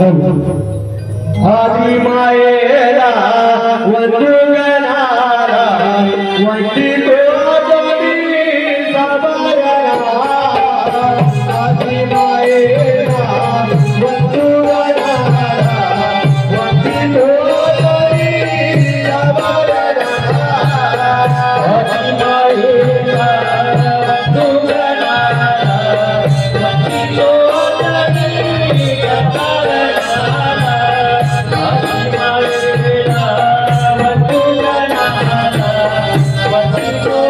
आदि मायेला वंदुगनारा वंदितो जमी सबरना आदि मायेला वंदुगनारा वंदितो जमी सबरना आदि मायेला वंदुगनारा वंदितो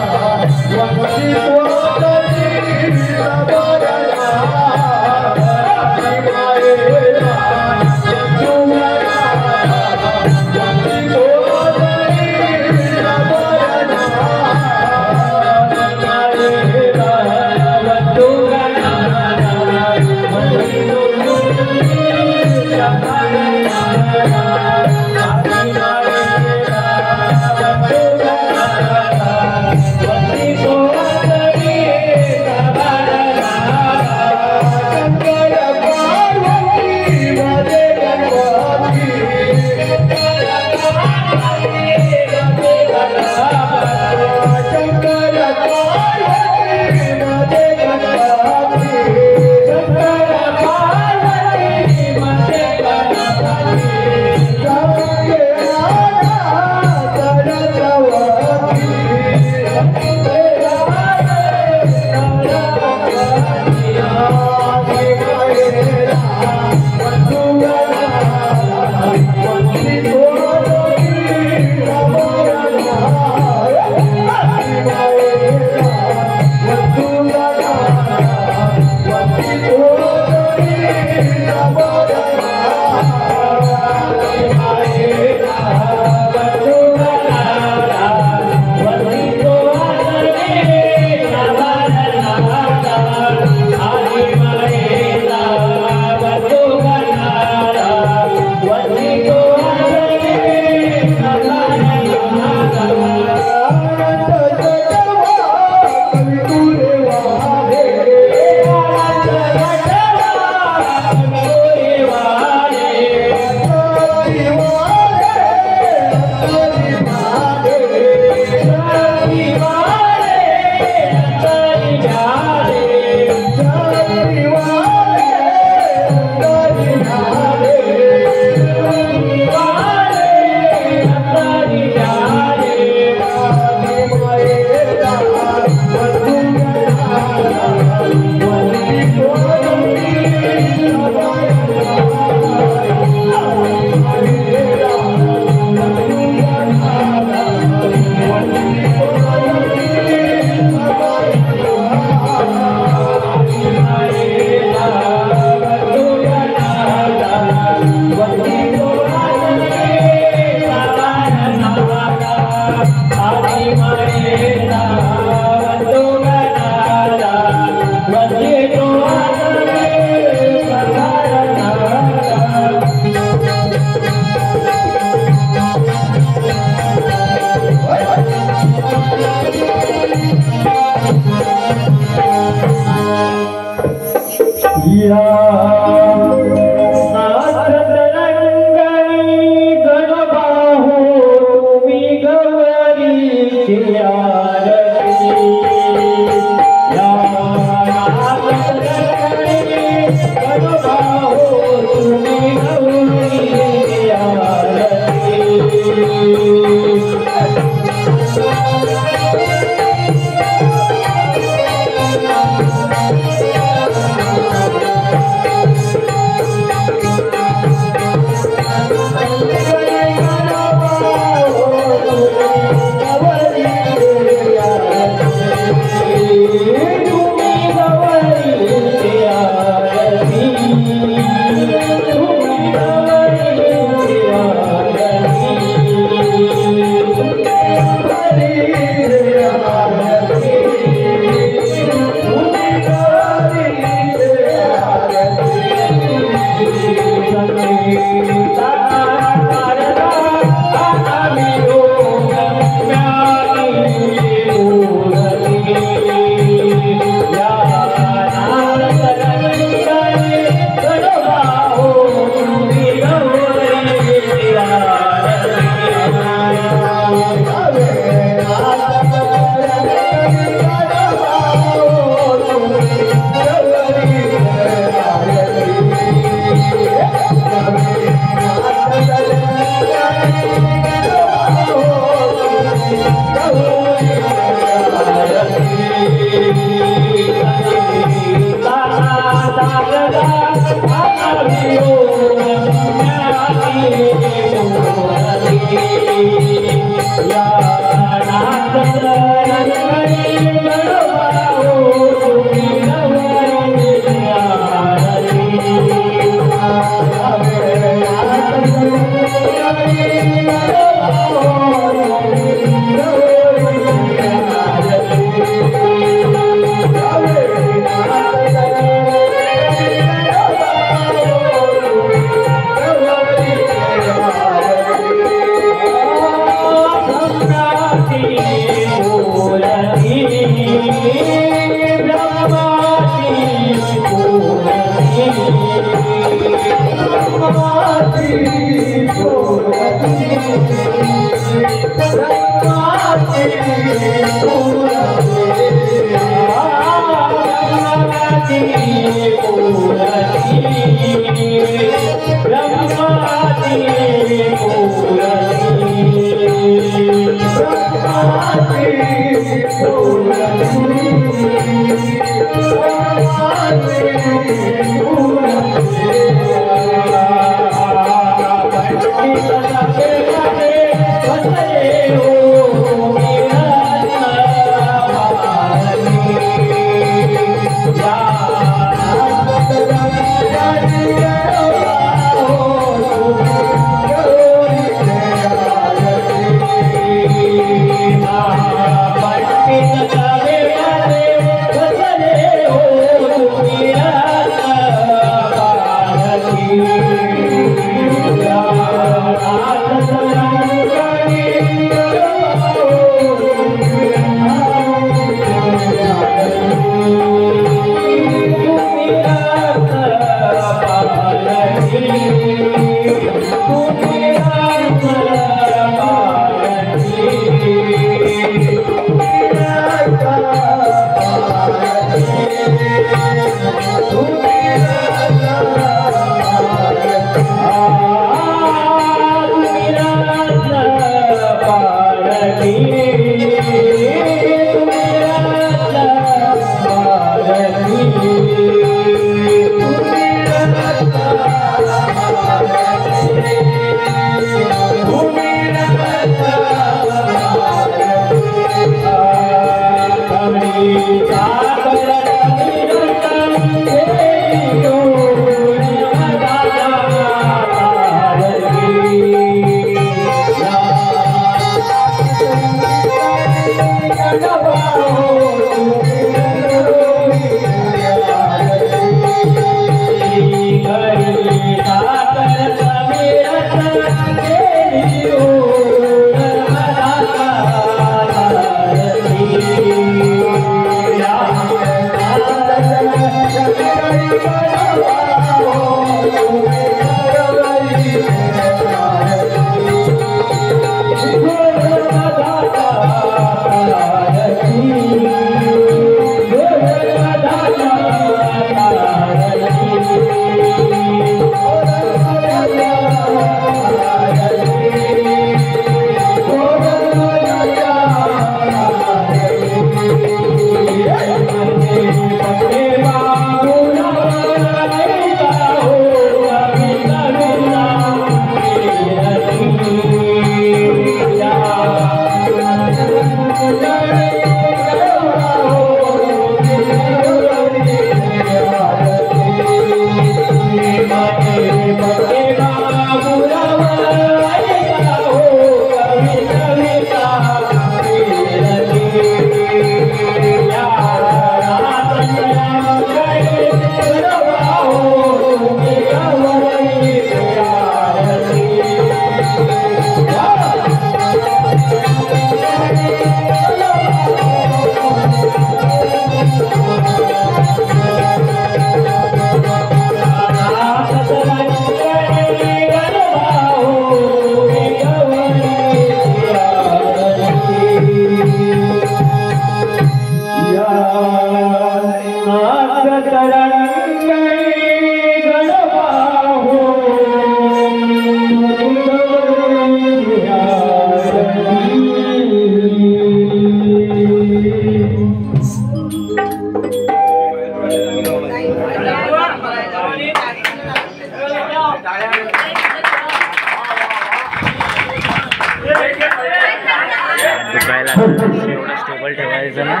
दुखायला एवढं स्टेबल ठेवायचं ना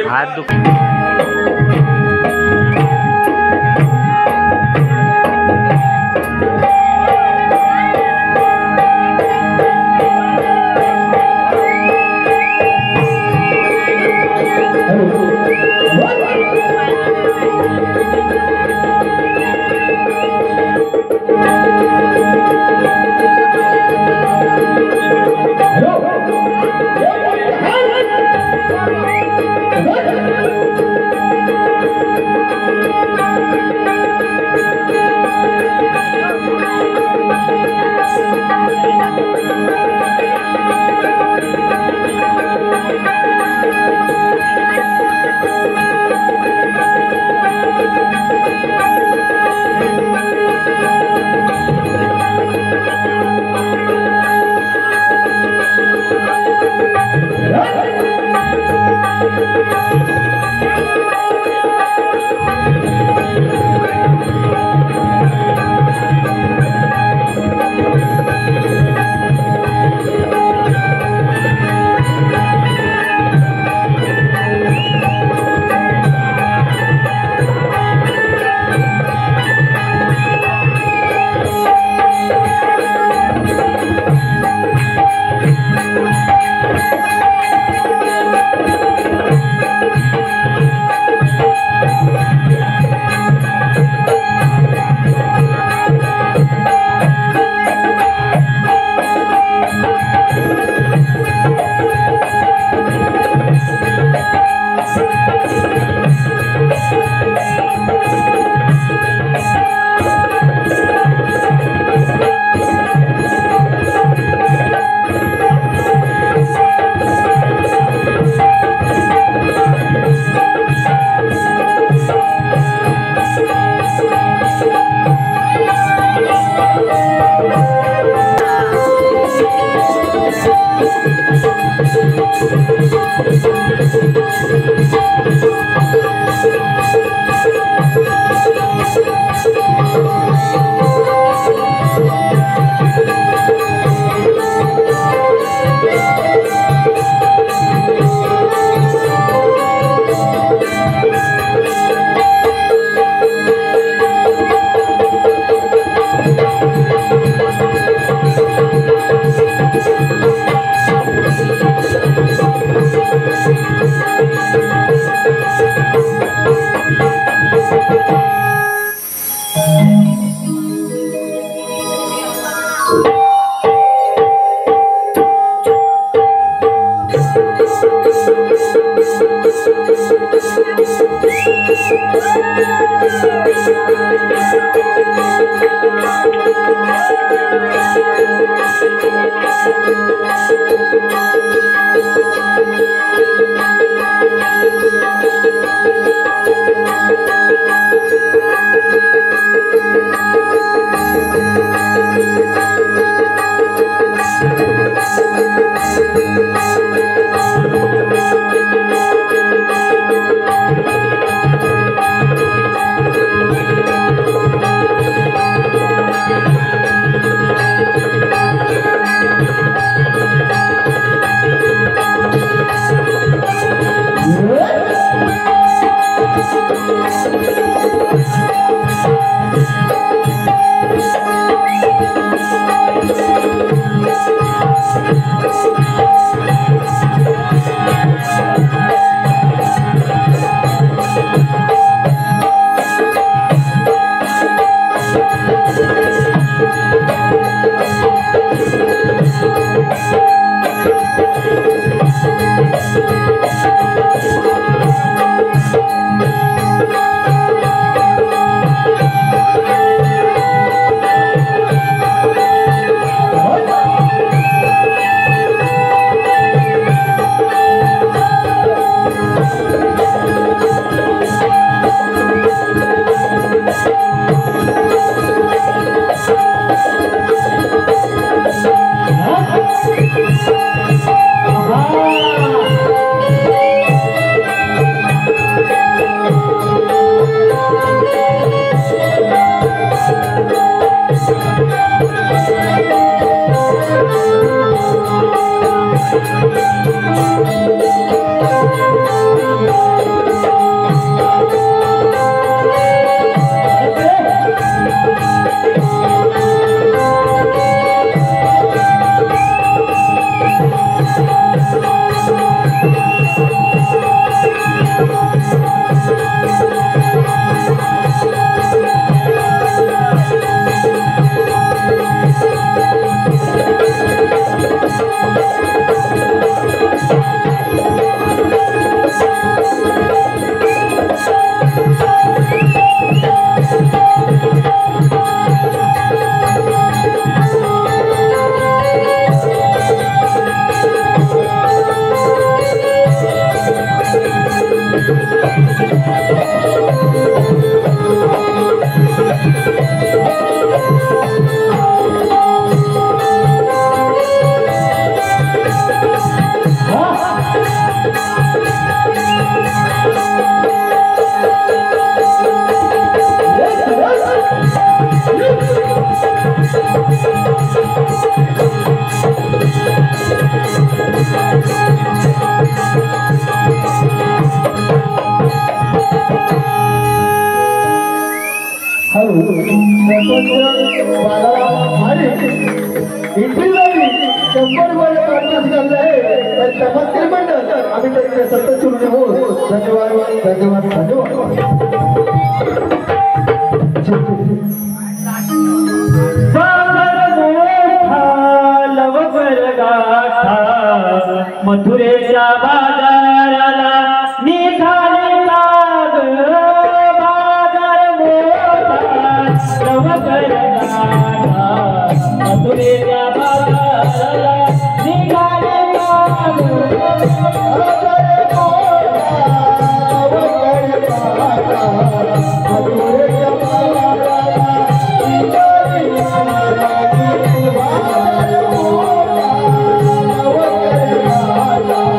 हात दुख मथुरेच्या बाजाराला निघाले लाग बाजार मोठा लवकर गाठा मथुरेच्या बाजाराला निघाले लाग बाजार मोठा लवकर गाठा मथुरेच्या बाजाराला निघाले लाग बाजार मोठा लवकर गाठा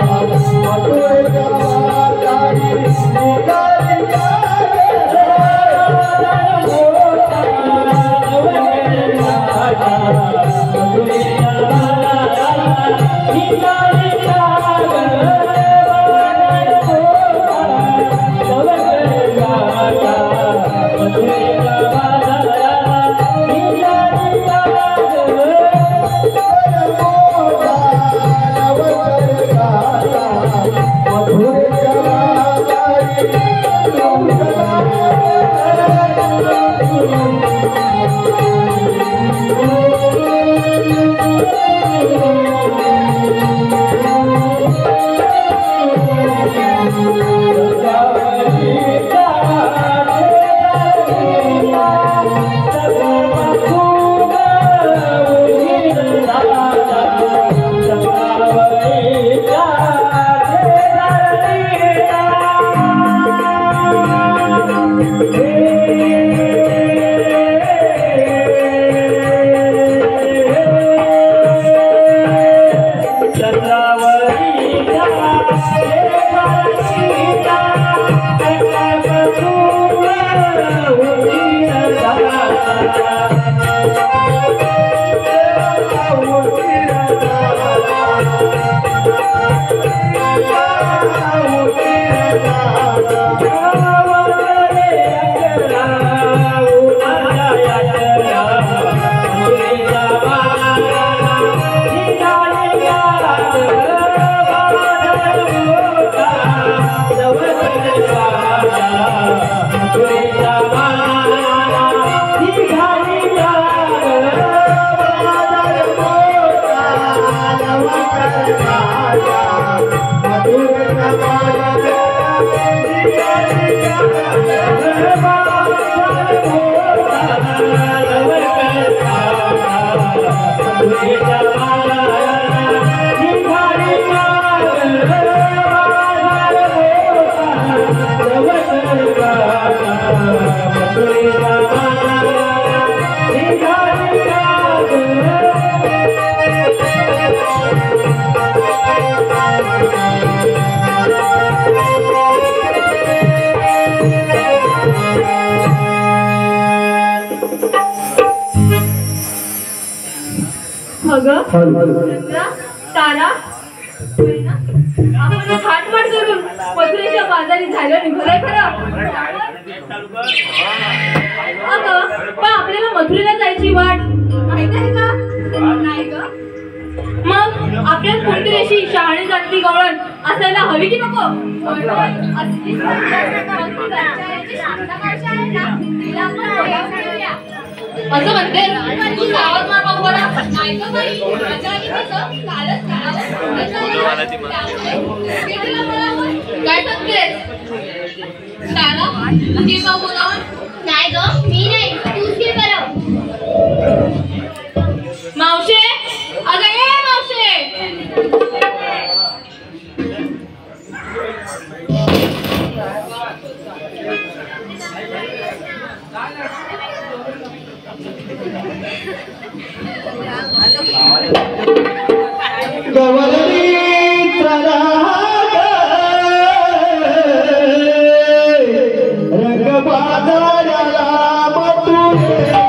अगं चंद्रा, तारा, आपण थाटमाट करून मथुरेच्या बाजारी झालं निघालंय खरं. अगं पण आपल्याला मथुरेला जायची वाट माहित आहे का? नाही ग. मग आपल्याला कोणती अशी शहाणी जाती गवळण असायला हवी की नको? असं म्हणते गावात मार बघा. नाही का बाई, काय सांगतेस? नाही ग, मी नाही, तूच घे बरं. मावशे, अगं ए मावशे. गवळणी चला रंग बाजाराला मथुरेला.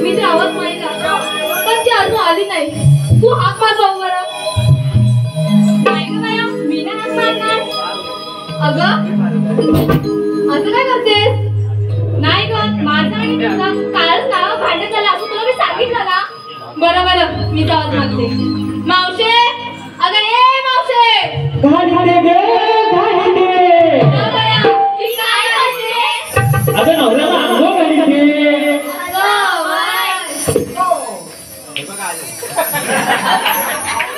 मी तर आवाज माहिती पण ती अजून आली नाही. तू हाक मार बघ बरं. नाही ग बाया, मी नाही हाक मारणार. अगं असं काय करतेस? नाही ग, माझं आणि तुझं कालच ना भांडण झालं असं तुला मी सांगितलं ना. बरं बरं, मी आवाज मारते. मावशे, अगं ए मावशे. घालते गे घालते. बाया, ही काय करते? अगं नवऱ्याला अंघोळ घालते.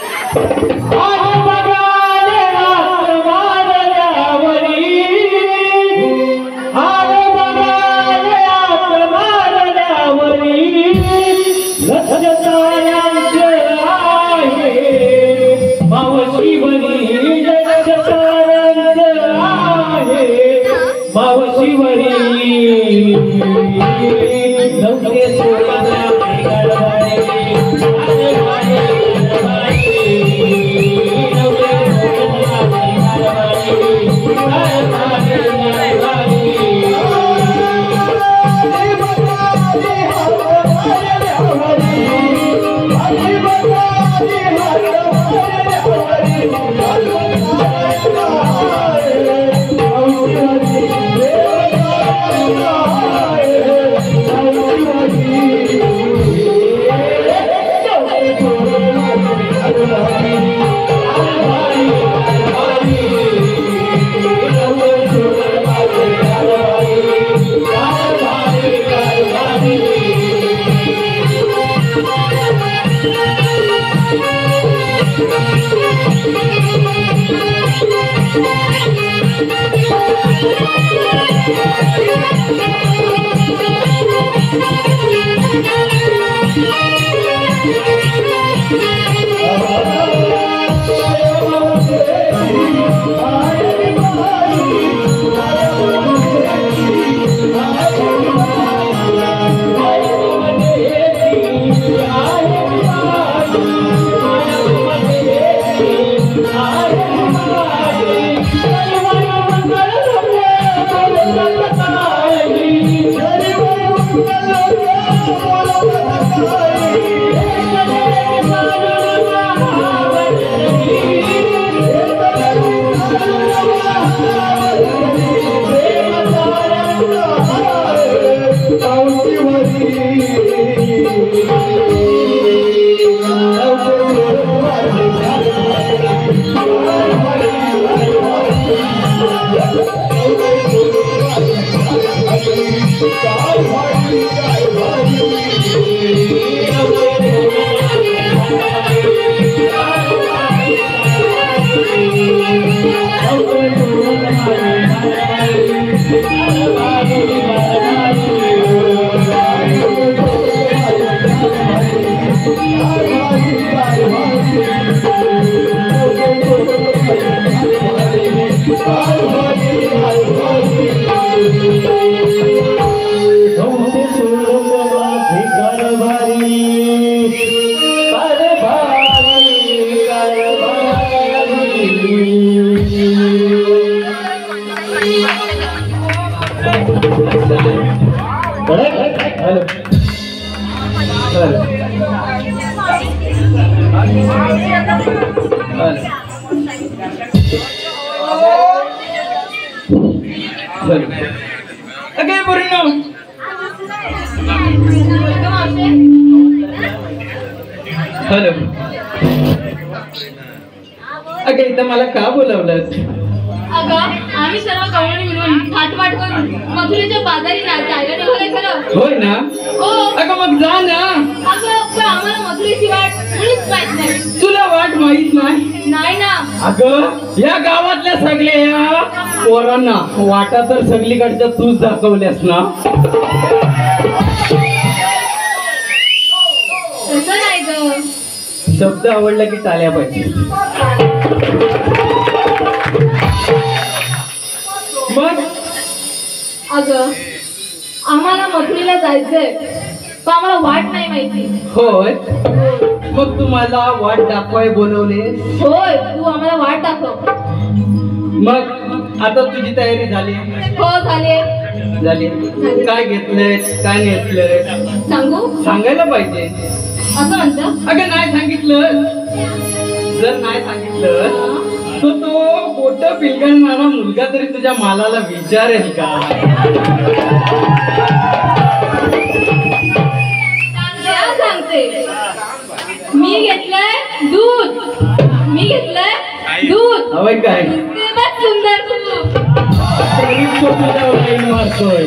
आज बघाले हात मारल्यावरी, आज बघाले हात मारल्यावरी, लक्ष ताऱ्यांचे आहे मावशीवरी, लक्ष ताऱ्यांचे आहे मावशीवरी. नवके सोळाच्या गडबडे Thank you. हॅलो अगं इथं मला का बोलवलं? अगं आम्ही सर्व गवळणी मिळून थाटमाट करून मथुरेच्या बाजारी जायला निघालोय खरं. होय ना? हो. अगं मग जा ना. अगं पण आम्हाला मथुरेची वाट मुळीच माहित नाही. तुला वाट माहित नाही? नाही ना. अगं या गावातल्या सगळ्या पोरांना वाटा तर सगळीकडच्या तूच दाखवल्यास ना. तसं नाही ग. शब्द आवडला की टाळ्या पाहिजे. मग अगं आम्हाला मथुरेला जायचंय पण आम्हाला वाट नाही माहिती. होय मग तुम्हाला वाट दाखवाय बोलवले? होय तू आम्हाला वाट दाखव. मग आता तुझी तयारी झाली? हो झाले. झाली. काय घेतलंय काय नेसलंय सांगू? सांगायला पाहिजे. असं म्हणतं? अगं नाही सांगितलं, जर नाही सांगितलं तर तो बोट पिलगणणारा मुलगा तरी तुझ्या मालाला विचारेल का? सांगते. मी घेतलंय दूध. मी घेतलंय दूध. हवंय काय? ते बघ सुंदर तू. मारतोय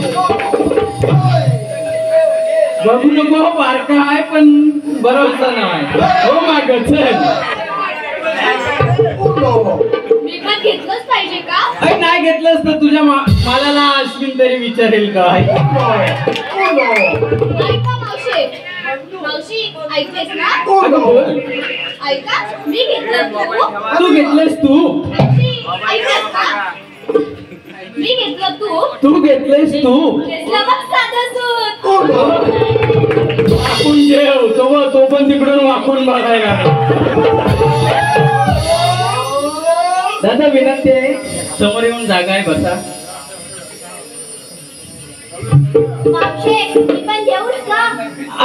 बघू नको बारका आहे पण भरोसा नाही. हो माग चल. मी पण घेतलंच पाहिजे का? अरे नाही घेतलंस तर तुझ्या मालाला अश्विन तरी विचारेल काय? नाही का मावशी? मावशी ऐकतेस ना? अगं बोल. ऐका मी घेतलं तू घेतलंस तू? मावशी ऐकतेस का? मी घेतलं तू घेतलंस तू? घेतलं बघ साधं सूत. वाकून जेव तो पण तिकडून वाकून बघायला. दादा विनंती आहे समोर येऊन जागा आहे बसा. मावशी मी पण घेऊच का?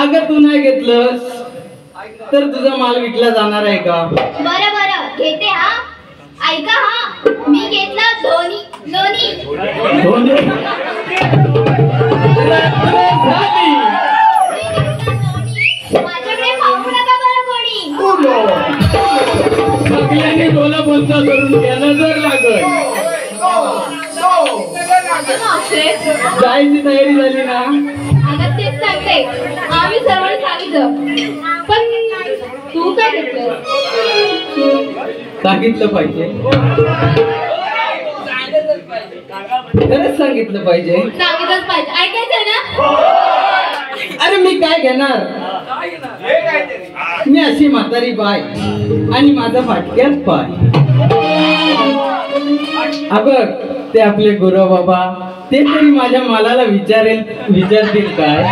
अगं तू नाही घेतलंस तर तुझा माल विकला जाणार आहे का? बरं बरं घेते हा. ऐका हा मी घेतला दोन्ही दोन्ही झाली. माझ्याकडे पाहू नका बरं कोणी. सगळ्यांनी डोला बंद करून घ्यायला जर लागल. मावशी जायची तयारी झाली ना? आता तेच सांगते. आम्ही सर्वांनी सांगितलं पण तू काय घेतलं? सांगितलं पाहिजे. खरंच सांगितलं पाहिजे. सांगितलंच पाहिजे. ऐकायचंय ना? अरे मी काय घेणार? मी अशी म्हातारी बाय आणि माझा फाटक्यात पाय. अबघ ते आपले गुरु बाबा ते तरी माझ्या मालाला विचारतील काय?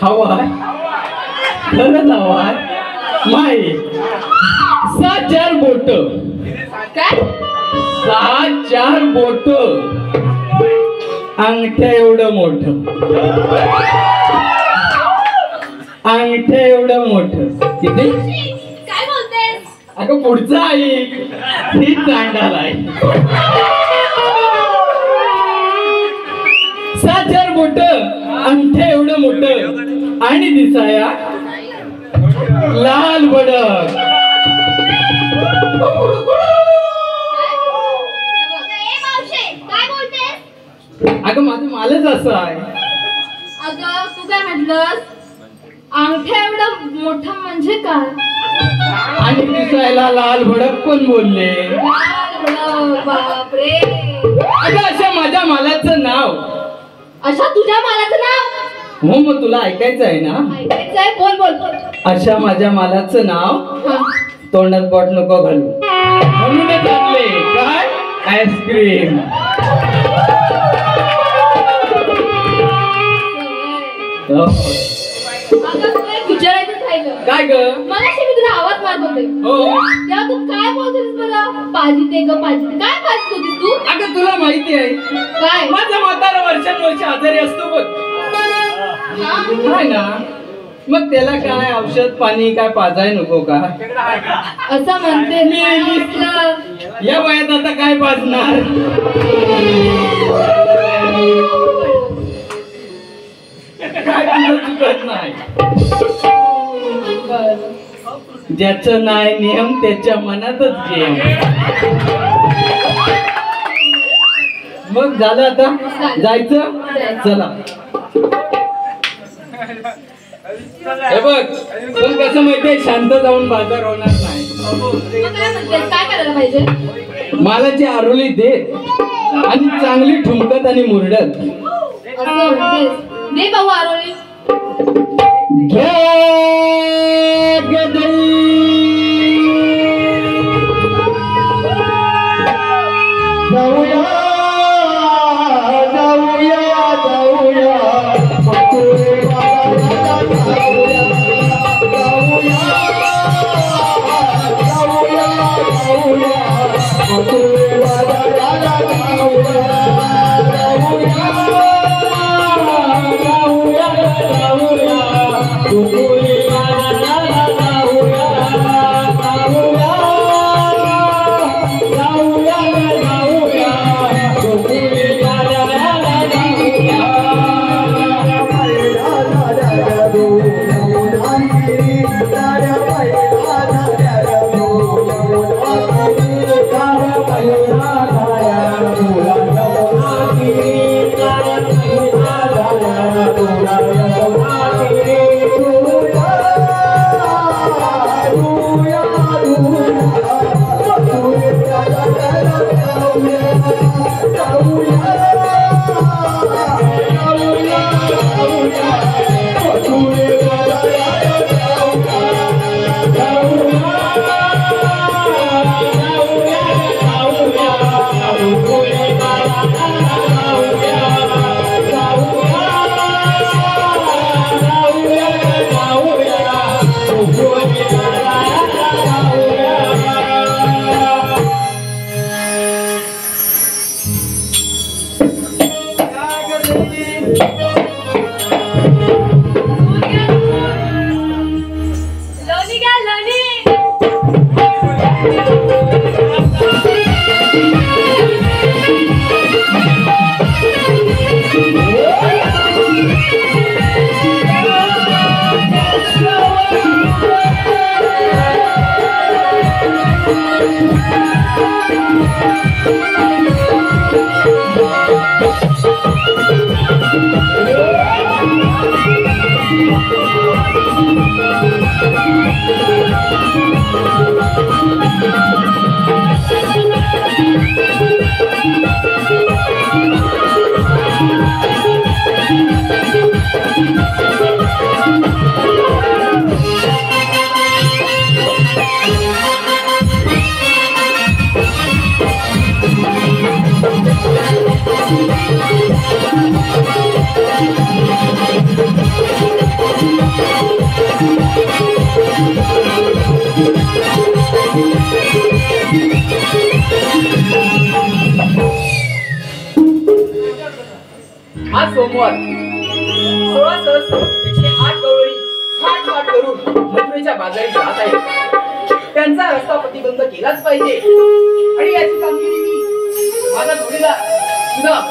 हवाय खरंच हवाय माय. 6-4 बोट. काय? 6-4 बोट अंगठ्या एवढं मोठं. अंगठ्या एवढं मोठं. किती? काय बोलतेस? अगं पुढचं ऐक. ही चांडाल आहे. 6-4 बोट अंगठ्या एवढं मोठं आणि दिसाया लाल बडक. काय बोलतेस? अगं माझं मालच असं आहे. अगं तू काय म्हटलंस? अंगठ्या एवढं मोठं म्हणजे काय? आणि दिसायला लाल भडक पण बोलले. बापरे. अगं अशा माझ्या मालाचं नाव. अशा तुझ्या मालाचं नाव? हो मग तुला ऐकायचं आहे ना? ऐकायचं आहे. बोल बोल बोल. अशा माझ्या मालाचं नाव हा. तोंडात बोट नको घालू म्हणूनच आणले. काय? आईस्क्रीम. अगं तुला एक विचारायचंच राहिलं. काय ग? मगाशी मी तुला आवाज मारत होते हो तेव्हा तू काय बोलतेस बरं? पाजिते ग पाजिते. काय पाजत होतीस तू? अगं तुला माहिती आहे काय? माझा म्हातारा वर्षानुवर्ष आजारी असतो बघ. हा? काय ना मग त्याला काय औषध पाणी काय पाजाय नको का? असं म्हणते मी म्हटलं. या वयात आता काय पाजणार? काय तुझं चुकत नाही. बरं. ज्याचं नाही नियम त्याच्या मनातच गेम. मग झालं आता जायचं. चला हे बघ पण कसं माहितीये शांत जाऊन बाजार होणार नाही. मग काय म्हणतेस? काय करायला पाहिजे? मालाची आरोली दे आणि चांगली ठुमकत आणि मुरडत. असं म्हणतेस? दे भाऊ आरोळी. आज सोमवार 16 सहस्त्र 108 गवळी थाट करून मथुरेच्या बाजारी जात आहेत. त्यांचा रस्ता प्रतिबंध केलाच पाहिजे आणि याची कामगिरी मी माझा जोडीदार सुदाम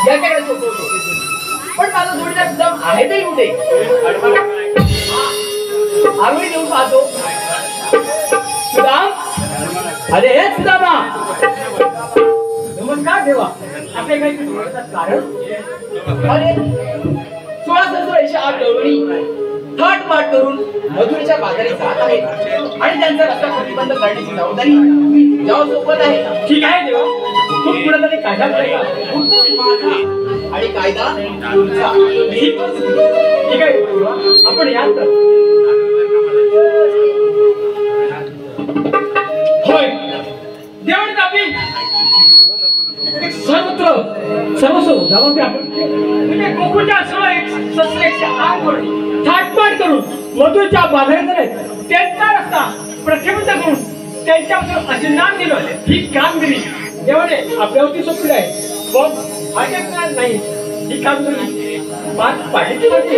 याच्याकडे सोपवतो. पण माझा जोडीदार सुदाम आहे ते कुठे? आरोळी देऊन पाहतो. सुदाम अरे हे सुदामा, नमस्कार देवा. आपले काही कारण? अरे 1608 गवळणी थाटमाट करून मथुरेच्या बाजारी जात आहेत आणि त्यांचा रस्ता प्रतिबंध करण्याची जबाबदारी तुझ्या सोबत आहे. ठीक आहे देवा, खूप पुढे तरी कायदा पडेल. हुकूम माझा आणि कायदा तुमचा. ठीक आहे देवा, आपण याल तर. होय देवण दाबी सर्वस्व जबाबदारी आपण म्हणजे गोकुळच्या सस्याच्या आगवर थाटमाट करून मधुरच्या बाजारात नाही त्यांचा रस्ता प्रतिबंध करून त्यांच्यापासून असे नाम दिलं ही कामगिरी देवाने आपल्यावरती सोपली आहे. मग ऐकणार नाही ही कामगिरी पाहिजे होती.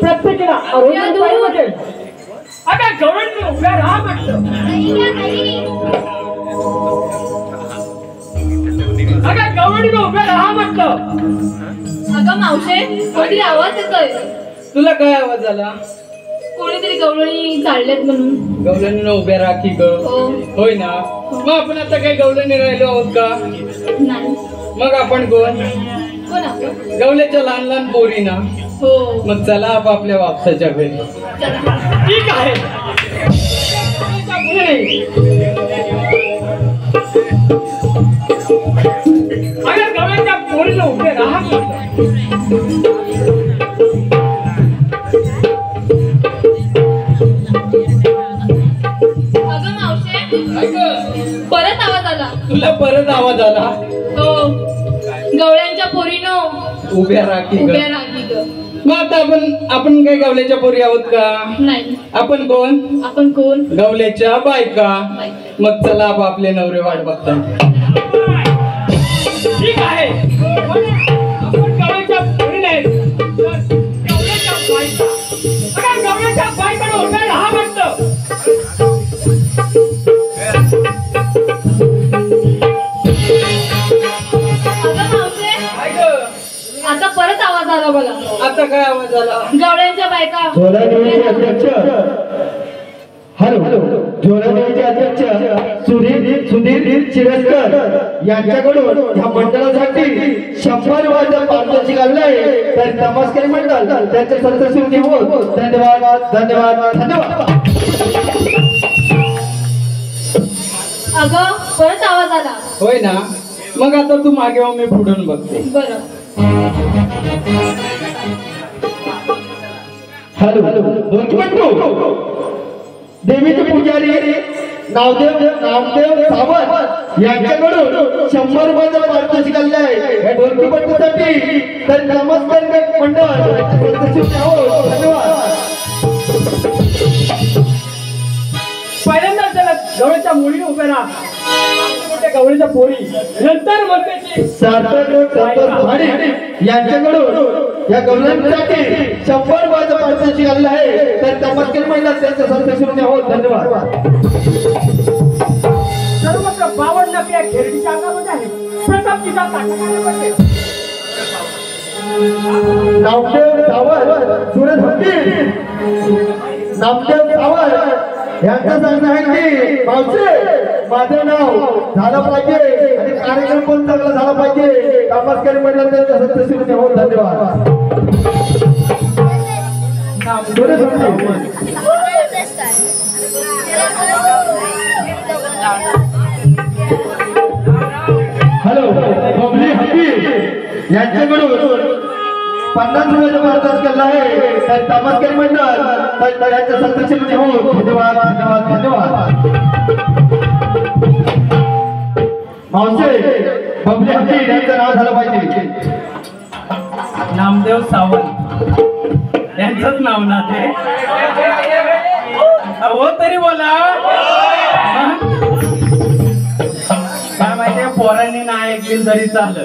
प्रत्येकाला आता गवळणी उभ्या राहा म्हटलं. अगं गवळणी उभ्या राहा म्हटलं. अगं मावशे, कोणतरी आवाज येतोय. तुला काय आवाज आला? कोणीतरी गवळणी चाललेत म्हणून. गवळणीनं उभ्या राखी ग. हो. होय ना. मग आपण आता काही गवळणी राहिलो आहोत का? नाही. मग आपण कोण? कोण आपण? गवल्याच्या लहान लहान पोरी ना. हो. मग चला आपापल्या वापसाच्या घरी. चला. ठीक आहे. अगं गवळ्याच्या पोरीला उभे राहा म्हटलं. अगं मावशे, परत आवाज आला. तुला परत आवाज आला? हो. गवळ्यांच्या पोरीनो उभ्या राखी ग. उभ्या राखी ग. मग आता आपण काही गवल्याच्या पोरी आहोत का? नाही. आपण कोण? आपण कोण? गवल्याच्या बायका. मग चला आपापले नवरे वाट बघतात. ठीक आहे. आपण गवळ्याच्या पोरी नाही तर गवळ्याच्या बायका. अगं गवळ्याच्या बायकांना उभ्या राहा म्हटलं. अगं मावशे, आता परत आवाज आला बघा. आता काय आवाज आला? गवळ्यांच्या बायका. झोलादेवीचे अध्यक्ष झोलादेवीचे अध्यक्ष सुधीर शिरस्कर यांच्याकडून ह्या मंडळासाठी 100 वाजता पारितोषिक आले आहे. तर नमस्कार मंडळ त्यांचे सदस्य होत. धन्यवाद धन्यवाद धन्यवाद. अगं परत आवाज आला. होय ना. मग आता तू मागे हो, मी पुढून बघते. बरं. देवीचे पुजारी नामदेव सावंत यांच्याकडून 100 रुपयाचं पारितोषिक आले आहे. या ढोलकीपट्टूसाठी तर नमस्कार मंडळ धन्यवाद. पहिल्यांदा त्याला गवळ्याच्या मुलीने उभे राहा. मोठ्या गवळीच्या पोरी नंतर म्हणते सार्थक यांच्याकडून या गवळ्यांसाठी 100 वाजता पारितोषिक आलेलं आहे. तर नमस्कार महिला त्यांचं सदस्य होत. धन्यवाद. सर्वत्र 52 नफ्या खेळडीच्या अंगामध्ये आहे. प्रताप तिचा ताटामध्ये नामदेव सावंत सुरत हत्ती नामदेव सावंत यांचं सांगणं आहे की मावशी माझं नाव झालं पाहिजे आणि कार्यक्रम पण चांगला झाला पाहिजे. कामसकरी मंडळ त्यांच्या सदस्यांनी होऊन धन्यवाद. सुरत हत्ती हॅलो बबली हत्ती यांच्याकडून 50 रुपयाचा भारतास केला आहे. तर तमासकरी मंडळ तर यांच्या सदस्यांनी होऊन धन्यवाद धन्यवाद धन्यवाद. मावशी बबली हत्ती यांचं नाव झालं पाहिजे. नामदेव सावंत यांचंच नाव ना ते. हो तरी बोला. काय माहितीये पोरांनी नाही ऐकली तरी चाललं.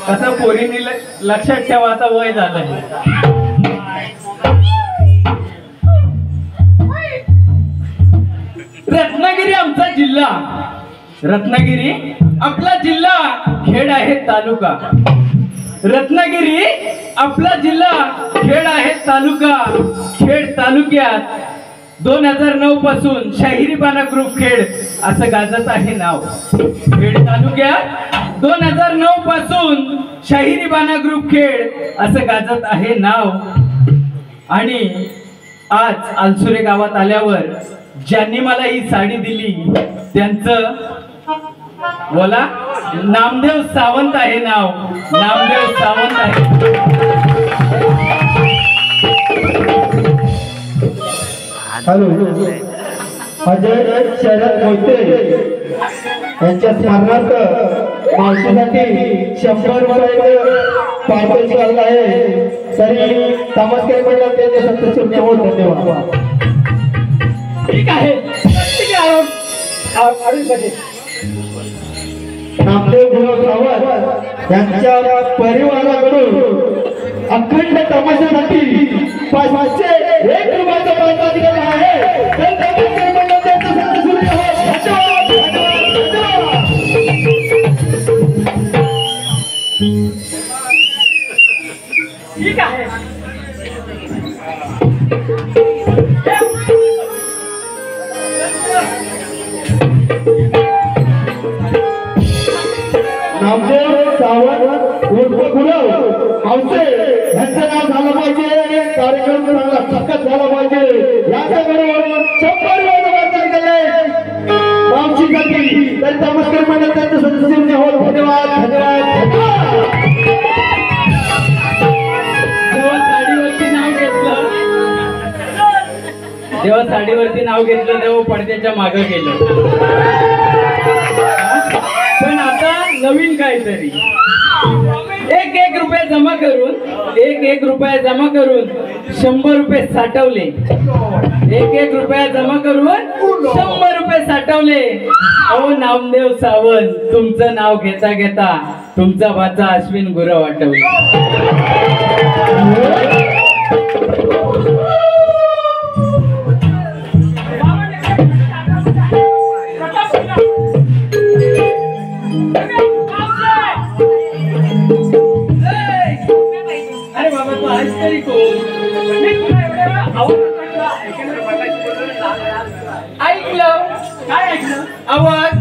कसं पोरींनी लक्षात ठेवा आता वय झालंय. रत्नागिरी आमचा जिल्हा. रत्नागिरी आपला जिल्हा. खेड आहे तालुका. रत्नागिरी आपला जिल्हा. खेड आहे तालुका. खेड तालुक्यात 2009 पासून शाहिरीबाना ग्रुप खेड असं गाजत आहे नाव. खेड तालुक्यात 2009 पासून शाहिरीबाना ग्रुप खेड असं गाजत आहे नाव. आणि आज आलसुरे गावात आल्यावर ज्यांनी मला ही साडी दिली त्यांचं बोला नामदेव सावंत आहे नाव. नामदेव सावंत आहे. हॅलो अजय शरद मोहिते यांच्या स्मरणार्थ मावशीसाठी 100 रुपयाचं पार्सल चाललं आहे. तरी तमासकरी मंडळ त्यांच्या सदस्यांनी होऊन धन्यवाद. ठीक आहे. नामदेव गुरु सावंत यांच्या परिवाराकडून अखंड तमाशासाठी 501 रुपयाचा पार्सल दिलेला आहे. तर तमासकरी मंडळ त्यांच्या सदस्यांनी होऊन धन्यवाद. ठीक आहे. नामदेव सावंत उर्फ गुरव मावसे यांचं नाव झालं पाहिजे. कार्यक्रम चांगला सकत झाला पाहिजे. यांच्याकडून 100 रुपयाचं वाटप केलंय मावशीसाठी. तर तमासकरी मंडळ त्यांच्या सदस्यांनी होऊन धन्यवाद धन्यवाद धन्यवाद. जेव्हा साडीवरती नाव घेतलं तेव्हा पडद्याच्या मागं गेलं. पण आता नवीन काहीतरी 1 रुपया जमा करून 1 रुपया जमा करून 100 रुपये साठवले. 1 रुपया जमा करून 100 रुपये साठवले. अहो नामदेव सावंत तुमचं नाव घेता घेता तुमचा भाचा अश्विन गुरव आठवले. अरे बाबा तू आज तरी ऐकलं काय ऐकलं आवाज.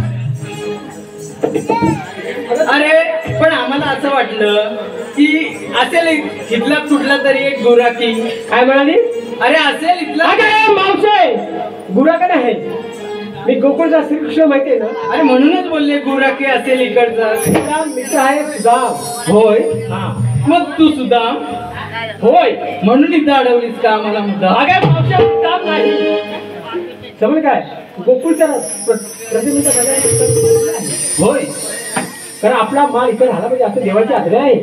अरे पण आम्हाला असं वाटलं की असेल इथला कुठला तरी एक गुराकी. काय म्हणाली? अरे असेल इथला मावशे गुराका नाही. मी गोकुळचा श्रीकृष्ण माहितीये ना. अरे म्हणूनच बोलले गुराकी असेल इकडचा. तुझा मित्र आहे सुदाम. होय हा मग तू सुद्धा होय. म्हणून इथं अडवलीस का आम्हाला मुद्दा. अगं मावशे काम नाही समज काय गोकुळचा प्रतिनिधी होय कारण आपला माल इकडे झाला पाहिजे असं देवाची आग्रह आहे.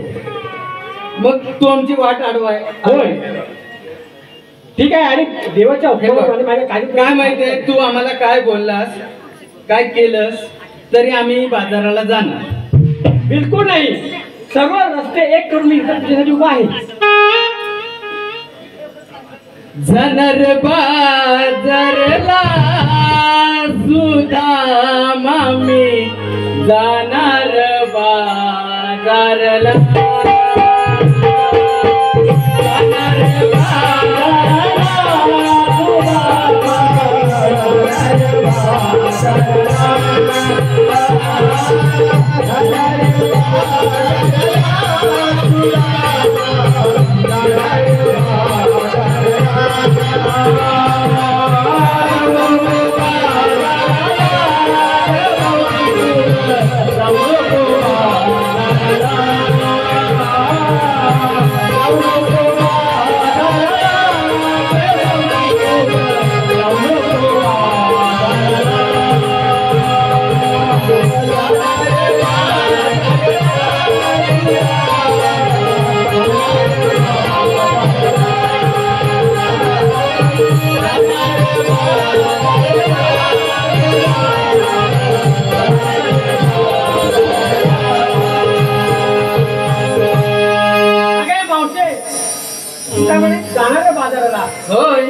मग तू आमची वाट अडवाय. होय ठीक आहे. आणि देवाच्या हुकमाप्रमाणे माझ्या काय माहितीये तू आम्हाला काय बोललास काय केलंस तरी आम्ही बाजाराला जाणार. बिलकुल नाही. सर्व रस्ते एक करून मी इथं तुझ्यासाठी उभा आहे. जनर बाजारला सुधा मामी जाणार बाजारला. जाणार बाजाराला होय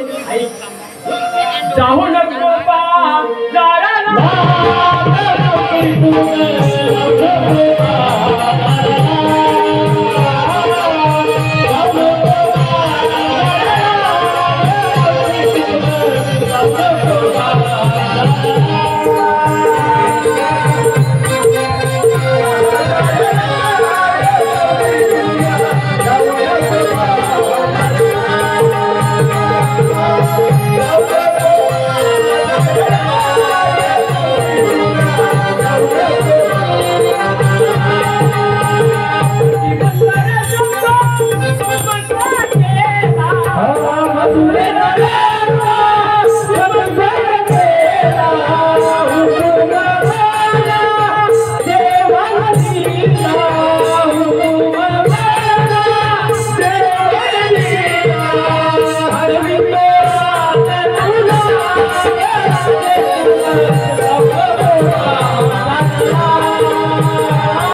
जाऊ नको बाजाराला